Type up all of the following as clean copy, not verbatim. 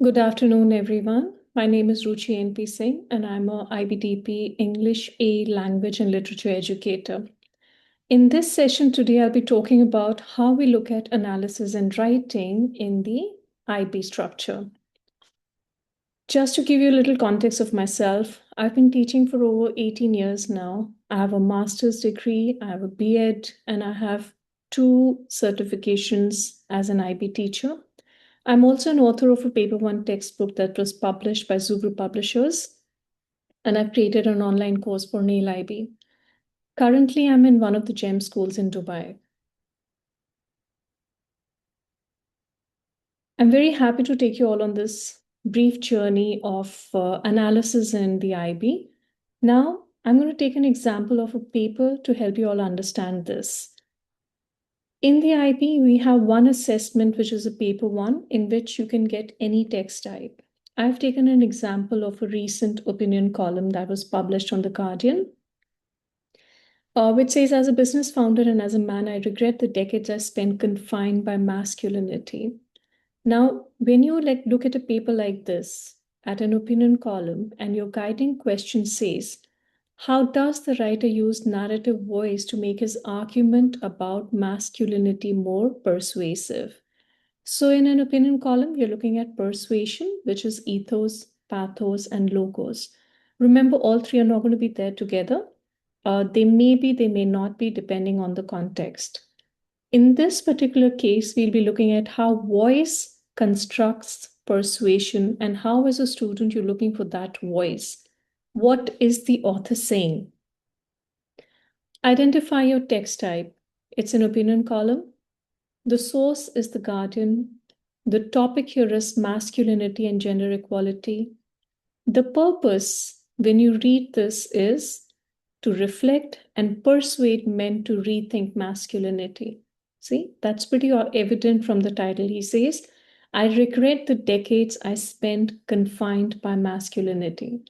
Good afternoon, everyone. My name is Ruchi Singh, and I'm a IBTP English A Language and Literature educator. In this session today, I'll be talking about how we look at analysis and writing in the IB structure. Just to give you a little context of myself, I've been teaching for over 18 years now. I have a master's degree, I have a B.Ed, and I have 2 certifications as an IB teacher. I'm also an author of a paper one textbook that was published by Zubru Publishers, and I've created an online course for NAIL IB. Currently, I'm in one of the GEM schools in Dubai. I'm very happy to take you all on this brief journey of analysis in the IB. Now, I'm going to take an example of a paper to help you all understand this. In the IB, we have one assessment, which is a paper one, in which you can get any text type. I've taken an example of a recent opinion column that was published on The Guardian, which says, as a business founder and as a man, I regret the decades I spent confined by masculinity. Now, when you look at a paper like this, at an opinion column, and your guiding question says, how does the writer use narrative voice to make his argument about masculinity more persuasive? So, in an opinion column, you're looking at persuasion, which is ethos, pathos, and logos. Remember, all three are not going to be there together. They may be, they may not be, depending on the context. In this particular case, we'll be looking at how voice constructs persuasion and how, as a student, you're looking for that voice. What is the author saying? Identify your text type. It's an opinion column. The source is The Guardian. The topic here is masculinity and gender equality. The purpose, when you read this, is to reflect and persuade men to rethink masculinity. See, that's pretty evident from the title. He says, I regret the decades I spent confined by masculinity.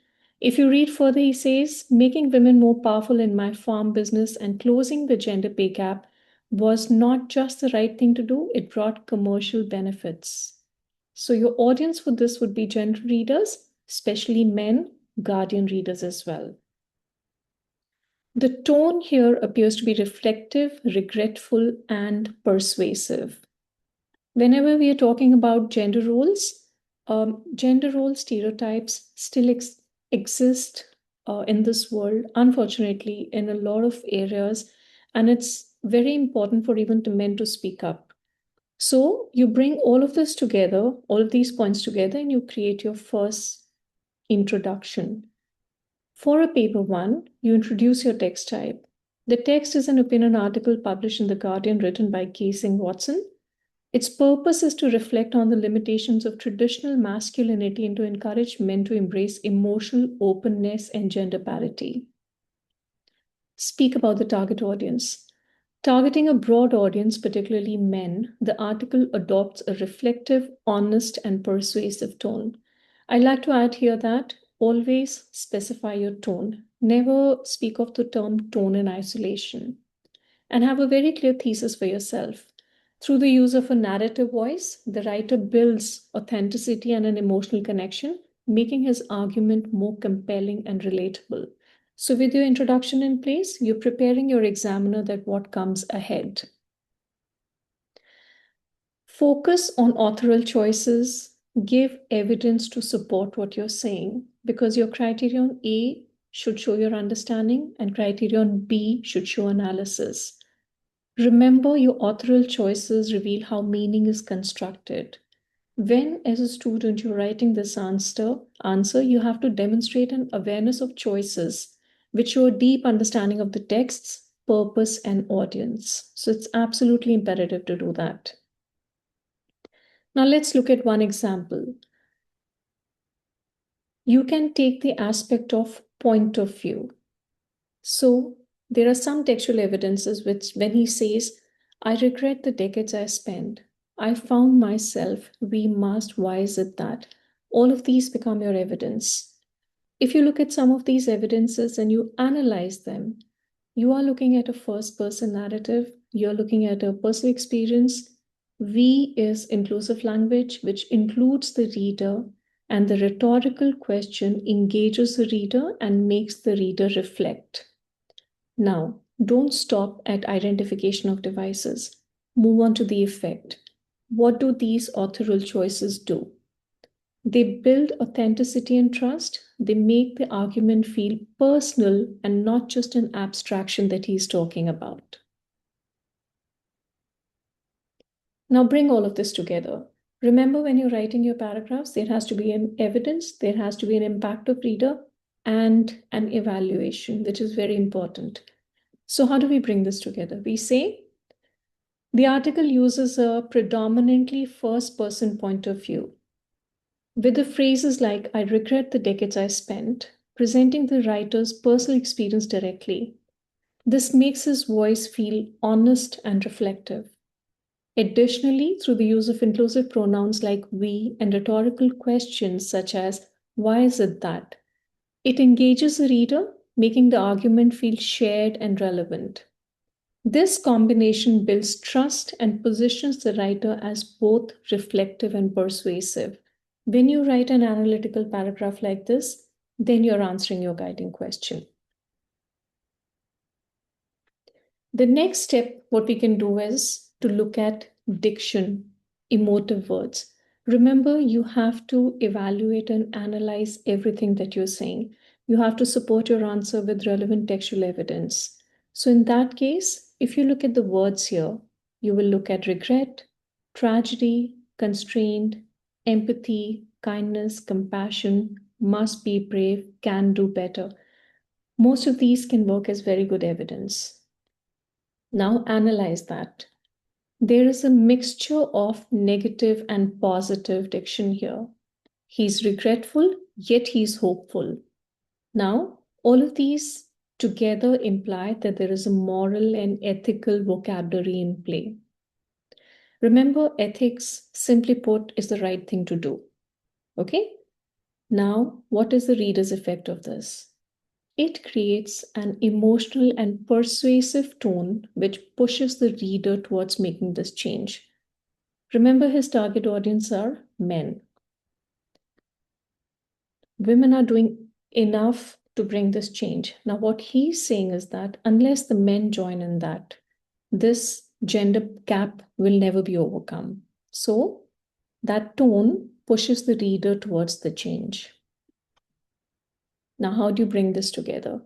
If you read further, he says, making women more powerful in my farm business and closing the gender pay gap was not just the right thing to do, it brought commercial benefits. So, your audience for this would be gender readers, especially men, Guardian readers as well. The tone here appears to be reflective, regretful, and persuasive. Whenever we are talking about gender role stereotypes still exist in this world, unfortunately, in a lot of areas, and it's very important for even the men to speak up. So you bring all of this together, all of these points together, and you create your first introduction. For a paper one, you introduce your text type. The text is an opinion article published in The Guardian written by Singh Watson. Its purpose is to reflect on the limitations of traditional masculinity and to encourage men to embrace emotional openness and gender parity. Speak about the target audience. Targeting a broad audience, particularly men, the article adopts a reflective, honest, and persuasive tone. I'd like to add here that always specify your tone. Never speak of the term tone in isolation. And have a very clear thesis for yourself. Through the use of a narrative voice, the writer builds authenticity and an emotional connection, making his argument more compelling and relatable. So, with your introduction in place, you're preparing your examiner that what comes ahead. Focus on authorial choices, give evidence to support what you're saying, because your criterion A should show your understanding and criterion B should show analysis. Remember, your authorial choices reveal how meaning is constructed. When, as a student, you're writing this answer, you have to demonstrate an awareness of choices which show a deep understanding of the text's purpose and audience. So it's absolutely imperative to do that. Now let's look at one example. You can take the aspect of point of view. So there are some textual evidences which, when he says, I regret the decades I spent, I found myself, we must, why is it that? All of these become your evidence. If you look at some of these evidences and you analyze them, you are looking at a first person narrative, you're looking at a personal experience, We is inclusive language, which includes the reader, and the rhetorical question engages the reader and makes the reader reflect. Now, don't stop at identification of devices. Move on to the effect. What do these authorial choices do? They build authenticity and trust. They make the argument feel personal and not just an abstraction that he's talking about. Now bring all of this together. Remember, when you're writing your paragraphs, there has to be an evidence, there has to be an impact of reader, and an evaluation, which is very important. So how do we bring this together? We say the article uses a predominantly first person point of view, with the phrases like, I regret the decades I spent, presenting the writer's personal experience directly. This makes his voice feel honest and reflective. Additionally, through the use of inclusive pronouns like we and rhetorical questions such as, why is it that? It engages the reader, making the argument feel shared and relevant. This combination builds trust and positions the writer as both reflective and persuasive. When you write an analytical paragraph like this, then you're answering your guiding question. The next step, what we can do is to look at diction, emotive words. Remember, you have to evaluate and analyze everything that you're saying. You have to support your answer with relevant textual evidence. So, in that case, if you look at the words here, you will look at regret, tragedy, constraint, empathy, kindness, compassion, must be brave, can do better. Most of these can work as very good evidence. Now analyze that. There is a mixture of negative and positive diction here. He's regretful, yet he's hopeful. Now, all of these together imply that there is a moral and ethical vocabulary in play. Remember, ethics, simply put, is the right thing to do. Okay? Now, what is the reader's effect of this? It creates an emotional and persuasive tone which pushes the reader towards making this change. Remember, his target audience are men. Women are doing enough to bring this change. Now, what he's saying is that unless the men join in that, this gender gap will never be overcome. So, that tone pushes the reader towards the change. Now, how do you bring this together?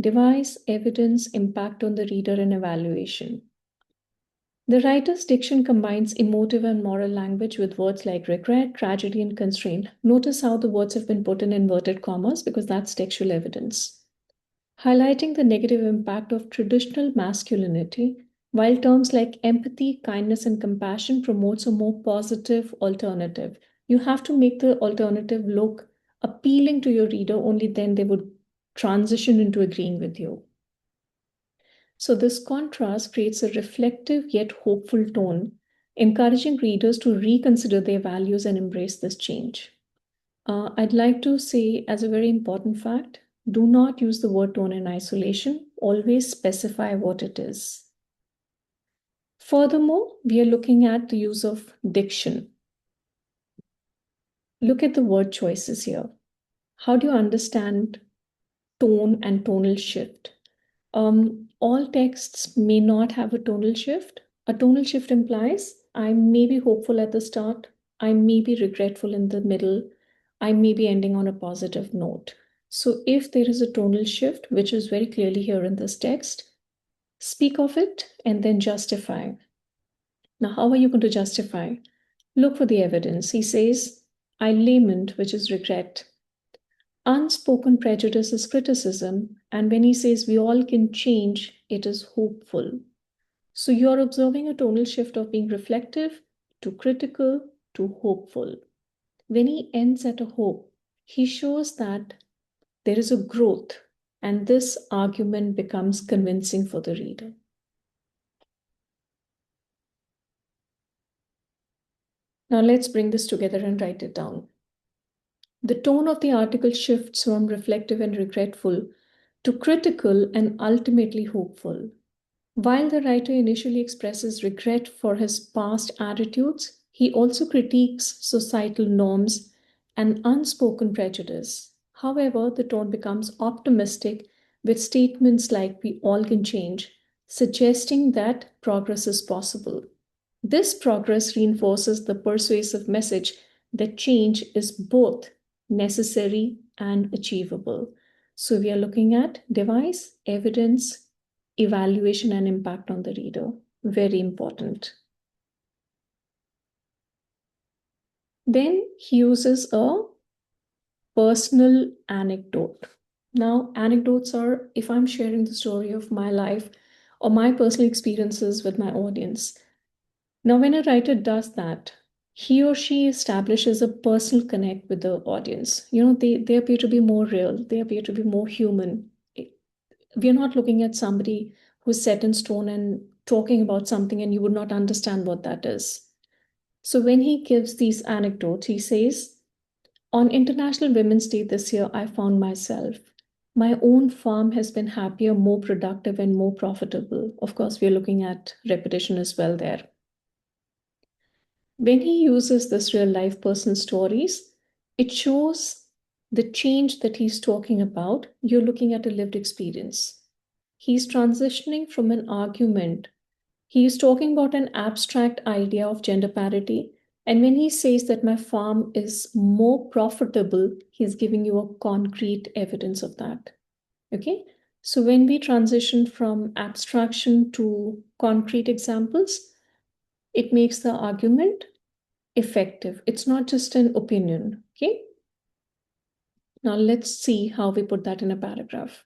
Device, evidence, impact on the reader, and evaluation. The writer's diction combines emotive and moral language with words like regret, tragedy, and constraint. Notice how the words have been put in inverted commas because that's textual evidence. Highlighting the negative impact of traditional masculinity, while terms like empathy, kindness, and compassion promotes a more positive alternative. You have to make the alternative look appealing to your reader, only then they would transition into agreeing with you. So, this contrast creates a reflective yet hopeful tone, encouraging readers to reconsider their values and embrace this change. I'd like to say, as a very important fact, do not use the word tone in isolation, always specify what it is. Furthermore, we are looking at the use of diction. Look at the word choices here. How do you understand tone and tonal shift? All texts may not have a tonal shift. A tonal shift implies I may be hopeful at the start, I may be regretful in the middle, I may be ending on a positive note. So, if there is a tonal shift, which is very clearly here in this text, speak of it and then justify. Now, how are you going to justify? Look for the evidence. He says, I lament, which is regret. Unspoken prejudice is criticism, and when he says we all can change, it is hopeful. So you're observing a tonal shift of being reflective to critical to hopeful. When he ends at a hope, he shows that there is a growth, and this argument becomes convincing for the reader. Now let's bring this together and write it down. The tone of the article shifts from reflective and regretful to critical and ultimately hopeful. While the writer initially expresses regret for his past attitudes, he also critiques societal norms and unspoken prejudice. However, the tone becomes optimistic with statements like, "We all can change," suggesting that progress is possible. This progress reinforces the persuasive message that change is both necessary and achievable. So, we are looking at device, evidence, evaluation, and impact on the reader. Very important. Then he uses a personal anecdote. Now, anecdotes are if I'm sharing the story of my life or my personal experiences with my audience. Now, when a writer does that, he or she establishes a personal connect with the audience. They appear to be more real, they appear to be more human. We are not looking at somebody who's set in stone and talking about something and you would not understand what that is. So when he gives these anecdotes, he says, "On International Women's Day this year, I found myself. My own farm has been happier, more productive, and more profitable." Of course, we are looking at repetition as well there. When he uses this real life person stories, it shows the change that he's talking about. You're looking at a lived experience. He's transitioning from an argument. He's talking about an abstract idea of gender parity. And when he says that my farm is more profitable, he's giving you a concrete evidence of that. Okay. So when we transition from abstraction to concrete examples, it makes the argument effective. It's not just an opinion. Okay. Now let's see how we put that in a paragraph.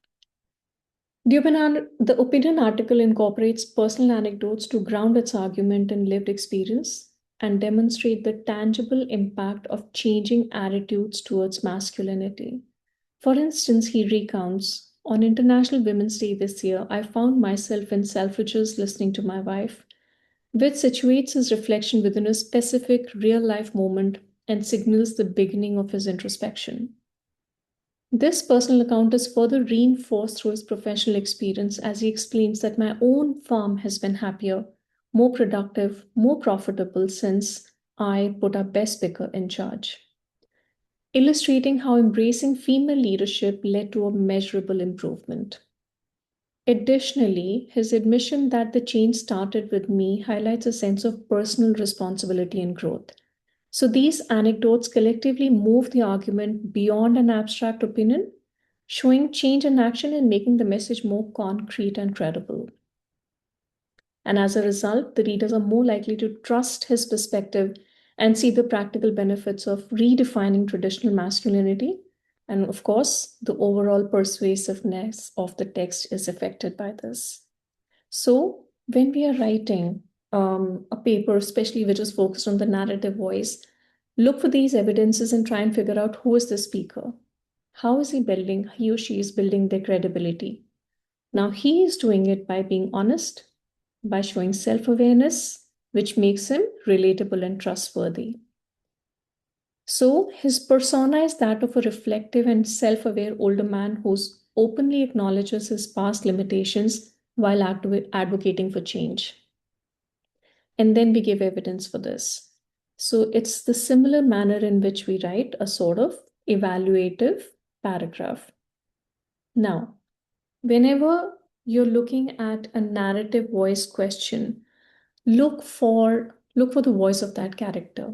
The opinion article incorporates personal anecdotes to ground its argument in lived experience and demonstrate the tangible impact of changing attitudes towards masculinity. For instance, he recounts, "On International Women's Day this year, I found myself in Selfridges listening to my wife," which situates his reflection within a specific real life moment and signals the beginning of his introspection. This personal account is further reinforced through his professional experience as he explains that my own farm has been happier, more productive, more profitable since I put our best picker in charge, illustrating how embracing female leadership led to a measurable improvement. Additionally, his admission that the change started with me highlights a sense of personal responsibility and growth. So these anecdotes collectively move the argument beyond an abstract opinion, showing change in action and making the message more concrete and credible. And as a result, the readers are more likely to trust his perspective and see the practical benefits of redefining traditional masculinity. And of course, the overall persuasiveness of the text is affected by this. So, when we are writing a paper, especially which is focused on the narrative voice, look for these evidences and try and figure out who is the speaker. How is he or she is building their credibility? Now, he is doing it by being honest, by showing self awareness, which makes him relatable and trustworthy. So, his persona is that of a reflective and self aware older man who openly acknowledges his past limitations while advocating for change. And then we give evidence for this. So, it's the similar manner in which we write a sort of evaluative paragraph. Now, whenever you're looking at a narrative voice question, look for the voice of that character.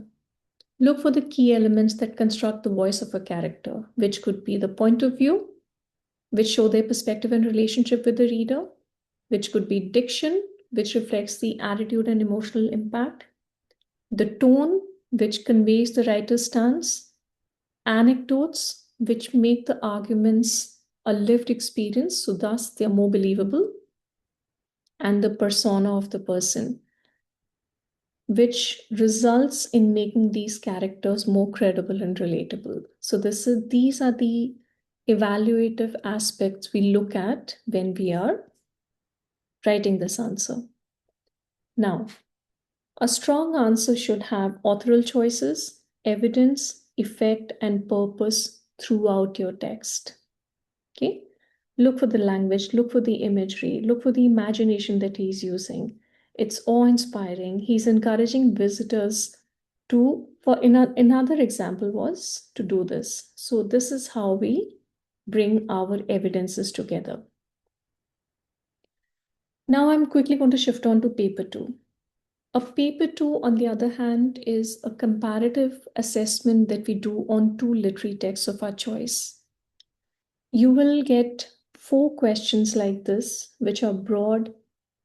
Look for the key elements that construct the voice of a character, which could be the point of view, which show their perspective and relationship with the reader, which could be diction, which reflects the attitude and emotional impact, the tone, which conveys the writer's stance, anecdotes, which make the arguments a lived experience, so thus they're more believable, and the persona of the person, which results in making these characters more credible and relatable. So these are the evaluative aspects we look at when we are writing this answer. Now, a strong answer should have authorial choices, evidence, effect, and purpose throughout your text. Okay. Look for the language, look for the imagery, look for the imagination that he's using. It's awe-inspiring. He's encouraging visitors to, another example was to do this. So this is how we bring our evidences together. Now I'm quickly going to shift on to paper two. A paper two, on the other hand, is a comparative assessment that we do on two literary texts of our choice. You will get 4 questions like this, which are broad.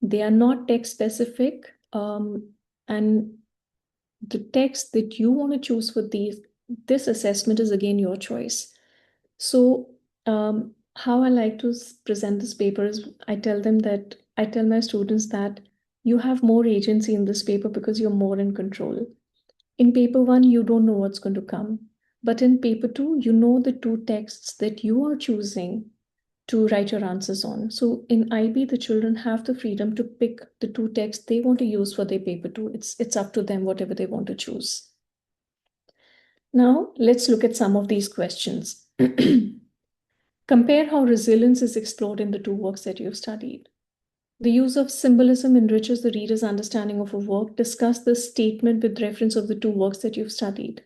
They are not text specific. And the text that you want to choose for this assessment is again your choice. So, how I like to present this paper is I tell my students that you have more agency in this paper because you're more in control. In paper one, you don't know what's going to come. But in paper two, you know the two texts that you are choosing to write your answers on. So in IB, the children have the freedom to pick the two texts they want to use for their paper two. It's up to them, whatever they want to choose. Now, let's look at some of these questions. Compare how resilience is explored in the two works that you've studied. The use of symbolism enriches the reader's understanding of a work. Discuss the statement with reference of the two works that you've studied.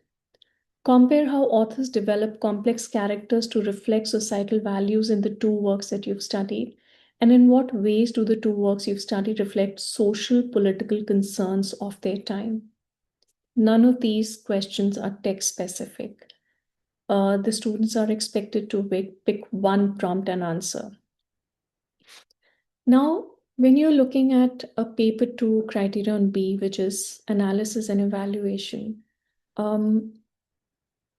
Compare how authors develop complex characters to reflect societal values in the two works that you've studied. And in what ways do the two works you've studied reflect social, political concerns of their time? None of these questions are text specific. The students are expected to pick one prompt and answer. Now, when you're looking at a paper two criterion B, which is analysis and evaluation,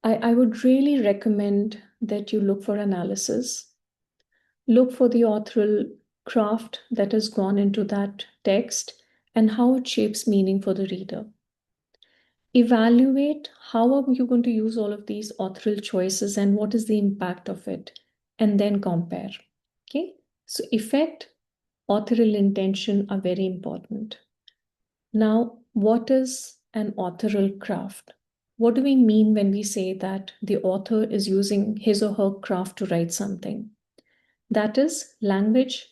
I would really recommend that you look for analysis. Look for the authorial craft that has gone into that text and how it shapes meaning for the reader. Evaluate how are you going to use all of these authorial choices and what is the impact of it, and then compare. Okay, so effect, authorial intention are very important. Now, what is an authorial craft? What do we mean when we say that the author is using his or her craft to write something? That is language,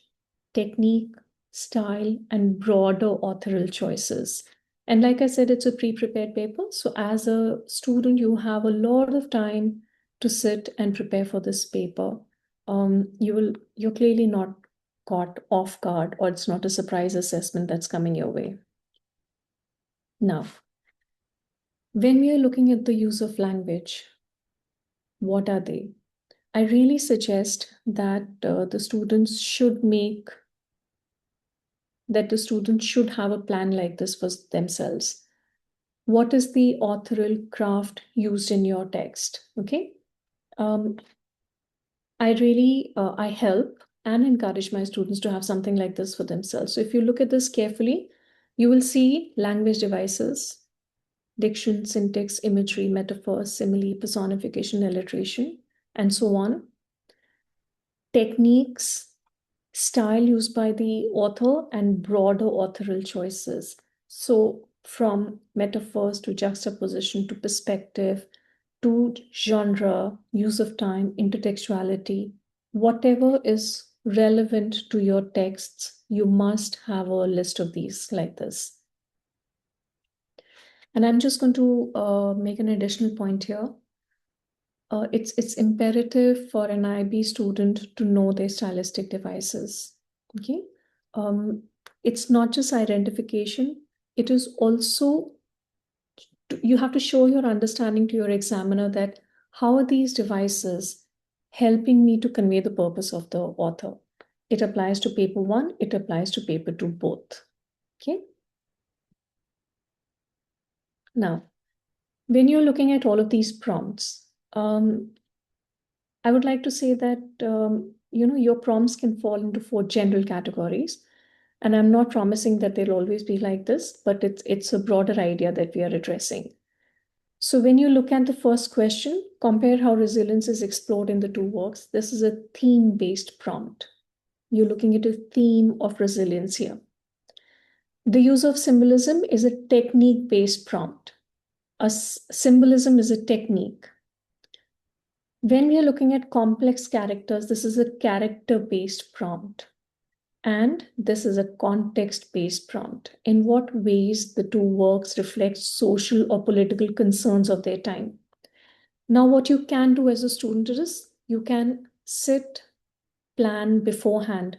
technique, style, and broader authorial choices. And like I said, it's a pre-prepared paper. So as a student, you have a lot of time to sit and prepare for this paper. You're clearly not caught off guard, or it's not a surprise assessment that's coming your way. Now, when we are looking at the use of language, what are they? I really suggest that the students should have a plan like this for themselves. What is the authorial craft used in your text? Okay. I help and encourage my students to have something like this for themselves. So if you look at this carefully, you will see language devices, diction, syntax, imagery, metaphor, simile, personification, alliteration, and so on. Techniques, style used by the author, and broader authorial choices. So from metaphors to juxtaposition to perspective to genre, use of time, intertextuality, whatever is relevant to your texts, you must have a list of these like this. And I'm just going to make an additional point here. It's imperative for an IB student to know their stylistic devices. Okay, it's not just identification; it is also you have to show your understanding to your examiner that how are these devices helping me to convey the purpose of the author. It applies to paper one. It applies to paper two both. Okay. Now, when you're looking at all of these prompts, I would like to say that your prompts can fall into 4 general categories, and I'm not promising that they'll always be like this, but it's a broader idea that we are addressing. So when you look at the first question, compare how resilience is explored in the two works. This is a theme-based prompt. You're looking at a theme of resilience here. The use of symbolism is a technique-based prompt. Symbolism is a technique. When we are looking at complex characters, this is a character-based prompt. And this is a context-based prompt. In what ways the two works reflect social or political concerns of their time? Now, what you can do as a student is you can sit, plan beforehand.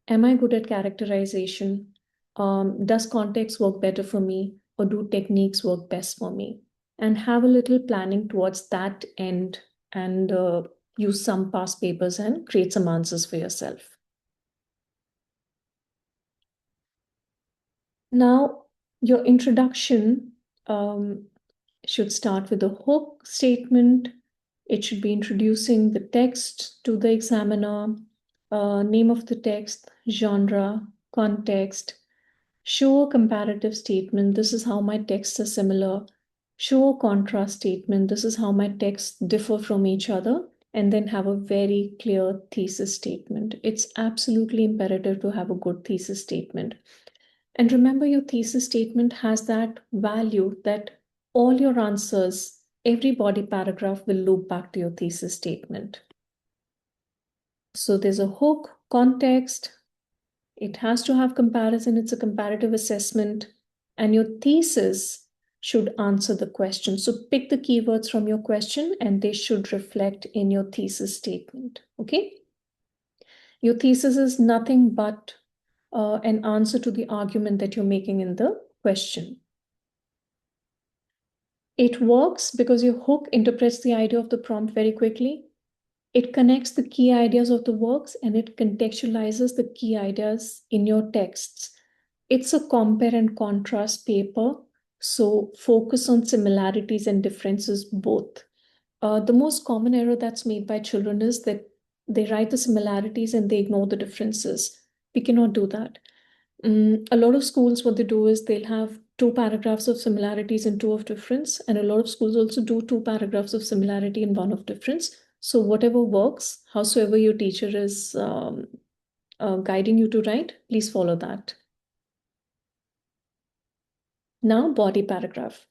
Am I good at characterization? Does context work better for me, or do techniques work best for me? And have a little planning towards that end, and use some past papers and create some answers for yourself. Now, your introduction should start with a hook statement. It should be introducing the text to the examiner, name of the text, genre, context. Show a comparative statement. This is how my texts are similar. Show a contrast statement. This is how my texts differ from each other. And then have a very clear thesis statement. It's absolutely imperative to have a good thesis statement. And remember, your thesis statement has that value that all your answers, every body paragraph will loop back to your thesis statement. So there's a hook, context, it has to have comparison, it's a comparative assessment, and your thesis should answer the question. So pick the keywords from your question and they should reflect in your thesis statement. Okay? Your thesis is nothing but an answer to the argument that you're making in the question. It works because your hook interprets the idea of the prompt very quickly. It connects the key ideas of the works and it contextualizes the key ideas in your texts. It's a compare and contrast paper, so focus on similarities and differences both. The most common error that's made by children is that they write the similarities and they ignore the differences. We cannot do that. A lot of schools, what they do is they'll have two paragraphs of similarities and two of difference. And a lot of schools also do two paragraphs of similarity and one of difference. So whatever works, howsoever your teacher is guiding you to write, please follow that. Now, body paragraph.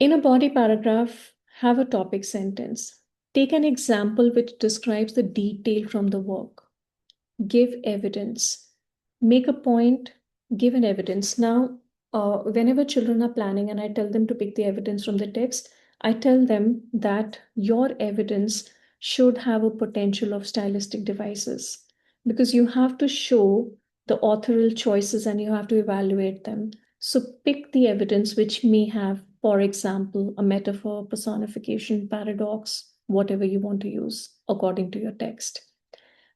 In a body paragraph, have a topic sentence. Take an example which describes the detail from the work. Give evidence. Make a point, give an evidence. Now, whenever children are planning and I tell them to pick the evidence from the text, I tell them that your evidence should have a potential of stylistic devices because you have to show the authorial choices and you have to evaluate them. So pick the evidence which may have, for example, a metaphor, personification, paradox, whatever you want to use according to your text.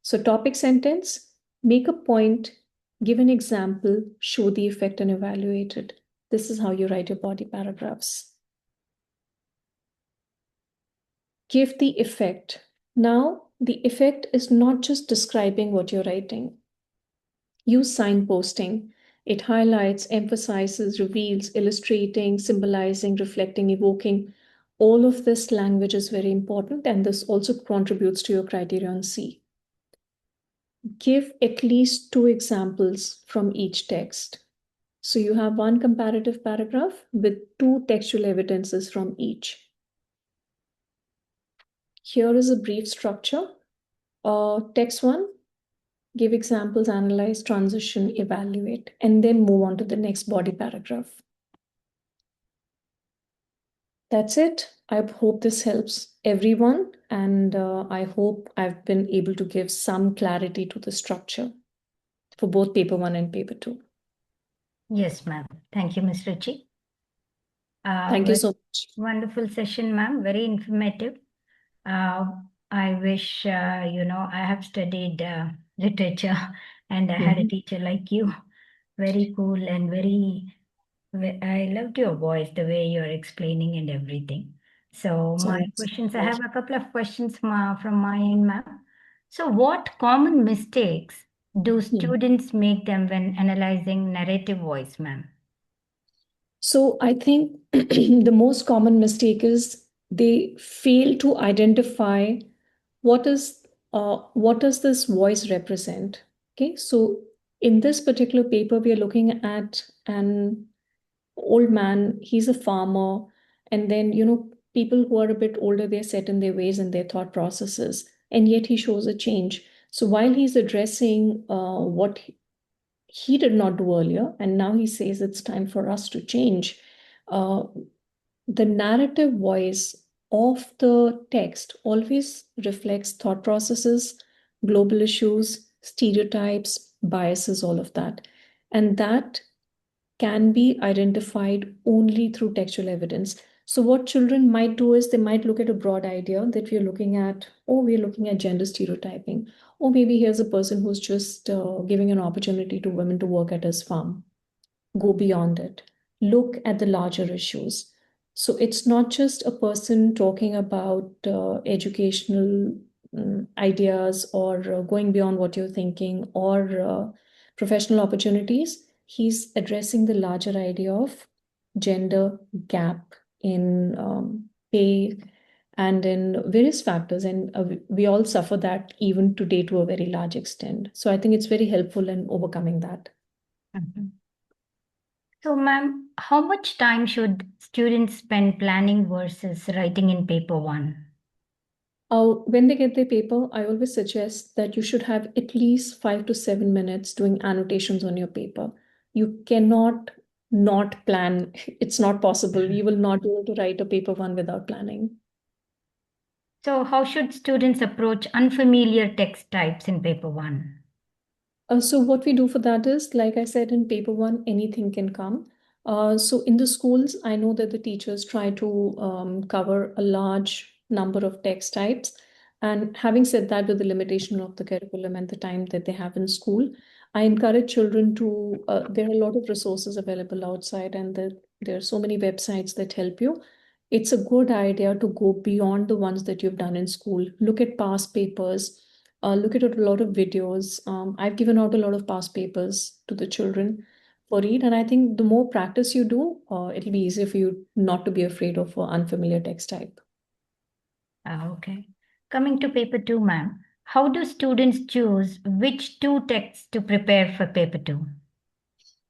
So topic sentence, make a point, give an example, show the effect and evaluate it. This is how you write your body paragraphs. Give the effect. Now, the effect is not just describing what you're writing. Use signposting. It highlights, emphasizes, reveals, illustrating, symbolizing, reflecting, evoking. All of this language is very important, and this also contributes to your criterion C. Give at least two examples from each text. So you have one comparative paragraph with two textual evidences from each. Here is a brief structure. Text one, give examples, analyze, transition, evaluate, and then move on to the next body paragraph. That's it. I hope this helps everyone, and I hope I've been able to give some clarity to the structure for both paper one and paper two. Yes, ma'am. Thank you, Ms. Ruchi. Thank you so much. Wonderful session, ma'am. Very informative. I wish, I have studied literature and I had a teacher like you. Very cool and I loved your voice, the way you're explaining and everything. So my questions, I have a couple of questions from my end, ma'am. So what common mistakes do students make them when analyzing narrative voice, ma'am? So I think the most common mistake is they fail to identify what is what does this voice represent. Okay, so in this particular paper, we are looking at an old man. He's a farmer, and then people who are a bit older, they're set in their ways and their thought processes, and yet he shows a change. So while he's addressing what he did not do earlier, and now he says it's time for us to change, uh, the narrative voice of the text always reflects thought processes, global issues, stereotypes, biases, all of that. And that can be identified only through textual evidence. So, what children might do is they might look at a broad idea that we're looking at, oh, we're looking at gender stereotyping, or maybe here's a person who's just giving an opportunity to women to work at his farm. Go beyond it, look at the larger issues. So it's not just a person talking about educational ideas or going beyond what you're thinking or professional opportunities. He's addressing the larger idea of gender gap in pay and in various factors. And we all suffer that even today to a very large extent. So I think it's very helpful in overcoming that. Mhm. So, ma'am, how much time should students spend planning versus writing in paper one? When they get their paper, I always suggest that you should have at least 5 to 7 minutes doing annotations on your paper. You cannot not plan. It's not possible. You will not be able to write a paper one without planning. So, how should students approach unfamiliar text types in paper one? So what we do for that is, like I said, in paper one, anything can come. So in the schools, I know that the teachers try to cover a large number of text types. And having said that, with the limitation of the curriculum and the time that they have in school, I encourage children to, there are a lot of resources available outside, and there are so many websites that help you. It's a good idea to go beyond the ones that you've done in school. Look at past papers, look at a lot of videos. I've given out a lot of past papers to the children for read, and I think the more practice you do, it'll be easier for you not to be afraid of unfamiliar text type. Okay. Coming to paper two, ma'am, how do students choose which two texts to prepare for paper two?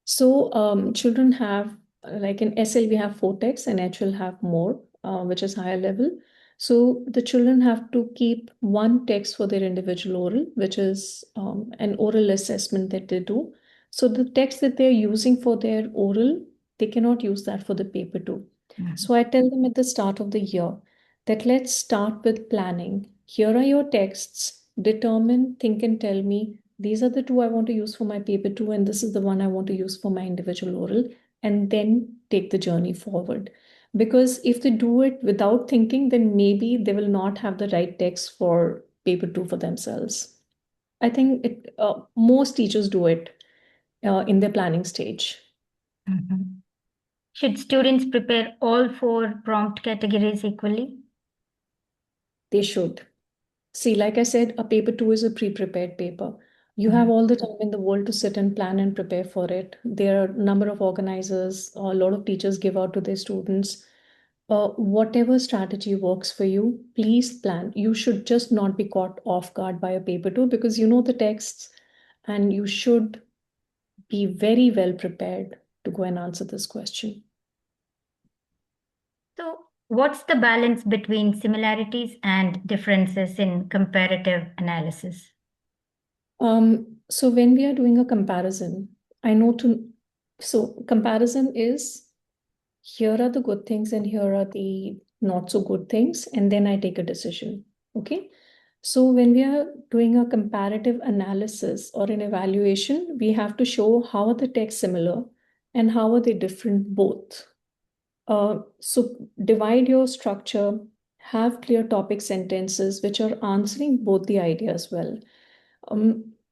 So children have, like in SL, we have four texts, and H will have more, which is higher level. So the children have to keep one text for their individual oral, which is an oral assessment that they do. So the text that they're using for their oral, they cannot use that for the paper too. Mhm. So I tell them at the start of the year that let's start with planning. Here are your texts. Determine, think, and tell me these are the two I want to use for my paper two, and this is the one I want to use for my individual oral, and then take the journey forward. Because if they do it without thinking, then maybe they will not have the right text for paper two for themselves. I think most teachers do it in their planning stage. Mhm. Should students prepare all four prompt categories equally? They should. See, like I said, a paper two is a pre-prepared paper. You have Mhm. all the time in the world to sit and plan and prepare for it. There are a number of organizers, a lot of teachers give out to their students. Whatever strategy works for you, please plan. You should just not be caught off guard by a paper two because you know the texts, and you should be very well prepared to go and answer this question. So, what's the balance between similarities and differences in comparative analysis? So when we are doing a comparison, I know to, so comparison is here are the good things and here are the not so good things, and then I take a decision. Okay. So when we are doing a comparative analysis or an evaluation, we have to show how are the texts similar and how are they different both. So divide your structure, have clear topic sentences which are answering both the ideas well.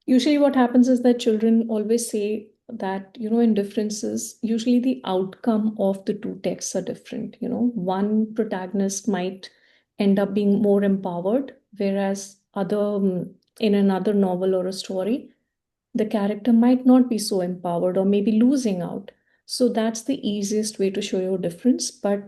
Usually, what happens is that children always say that, in differences, usually the outcome of the two texts are different. One protagonist might end up being more empowered, whereas in another novel or a story, the character might not be so empowered or maybe losing out. So that's the easiest way to show your difference. But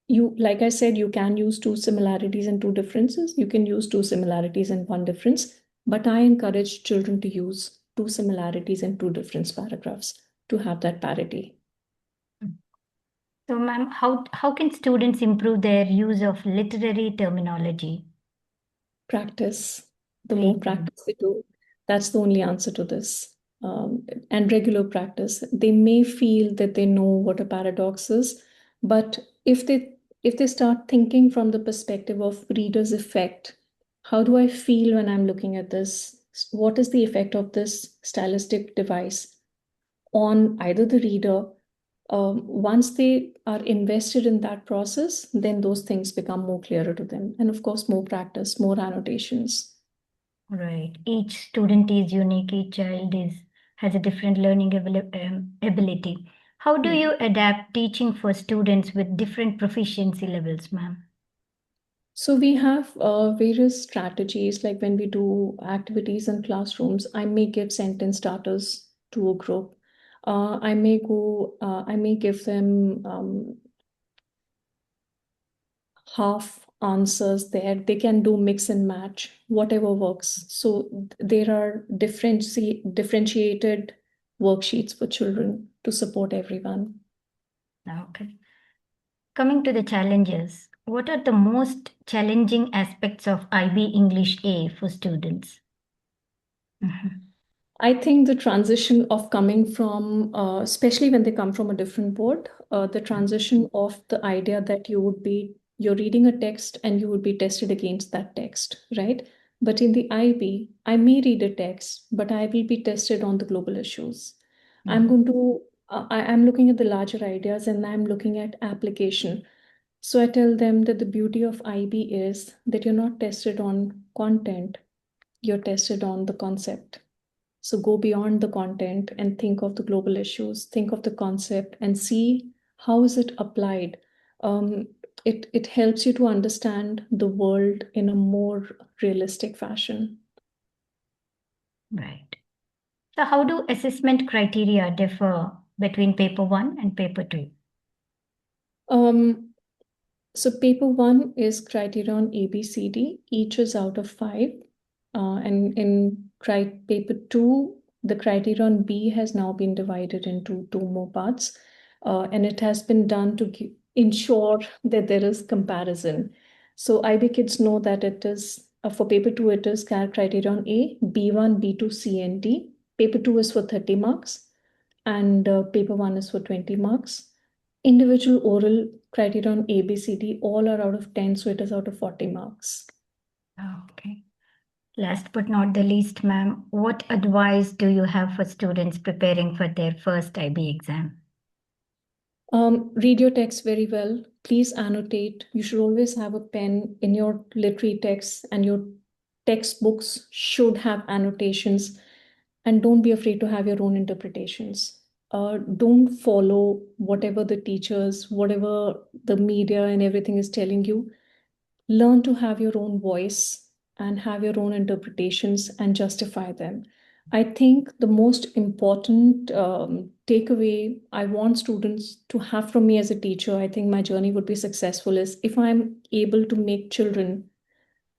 like I said, you can use two similarities and two differences. You can use two similarities and one difference. But I encourage children to use two similarities and two difference paragraphs to have that parity. So, ma'am, how can students improve their use of literary terminology? Practice. The more Great, ma'am. practice they do, that's the only answer to this. And regular practice. They may feel that they know what a paradox is, but if they start thinking from the perspective of reader's effect, how do I feel when I'm looking at this? What is the effect of this stylistic device on either the reader? Once they are invested in that process, then those things become more clearer to them. And of course, more practice, more annotations. Right. Each student is unique. Each child is has a different learning ability. How do Hmm. you adapt teaching for students with different proficiency levels, ma'am? So we have various strategies, like when we do activities in classrooms, I may give sentence starters to a group. I may give them half answers there. They can do mix and match, whatever works. So there are differentiated worksheets for children to support everyone. Okay. Coming to the challenges, what are the most challenging aspects of IB English A for students? Mhm. I think the transition of coming from, especially when they come from a different board, the transition of the idea that you're reading a text and you would be tested against that text, right? But in the IB, I may read a text, but I will be tested on the global issues. I'm Mhm. going to, I'm looking at the larger ideas and I'm looking at application. So I tell them that the beauty of IB is that you're not tested on content, you're tested on the concept. So go beyond the content and think of the global issues, think of the concept and see how is it applied. Um, it helps you to understand the world in a more realistic fashion. Right. So, how do assessment criteria differ between paper one and paper two? Um, So paper one is criterion ABCD. Each is out of five. And in paper two, the criterion B has now been divided into two more parts. And it has been done to ensure that there is comparison. So IB kids know that it is, for paper two, it is criterion A, B1, B2, C, and D. Paper two is for 30 marks, and paper one is for 20 marks. Individual oral criterion A, B, C, D, all are out of 10, so it is out of 40 marks. Okay. Last but not the least, ma'am, what advice do you have for students preparing for their first IB exam? Read your text very well. Please annotate. You should always have a pen in your literary texts, and your textbooks should have annotations. And don't be afraid to have your own interpretations. Don't follow whatever the teachers, whatever the media and everything is telling you. Learn to have your own voice and have your own interpretations and justify them. I think the most important takeaway I want students to have from me as a teacher, I think my journey would be successful, is if I'm able to make children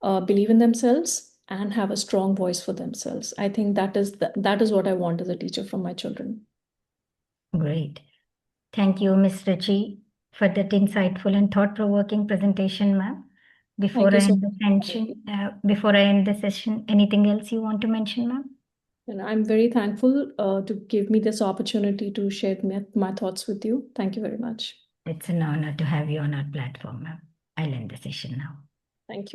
believe in themselves and have a strong voice for themselves. I think that is what I want as a teacher from my children. Great. Thank you, Miss Ruchi, for that insightful and thought-provoking presentation, ma'am. Thank Before you I so end the much. session, anything else you want to mention, ma'am? And I'm very thankful to give me this opportunity to share my thoughts with you. Thank you very much. It's an honor to have you on our platform, ma'am. I'll end the session now. Thank you.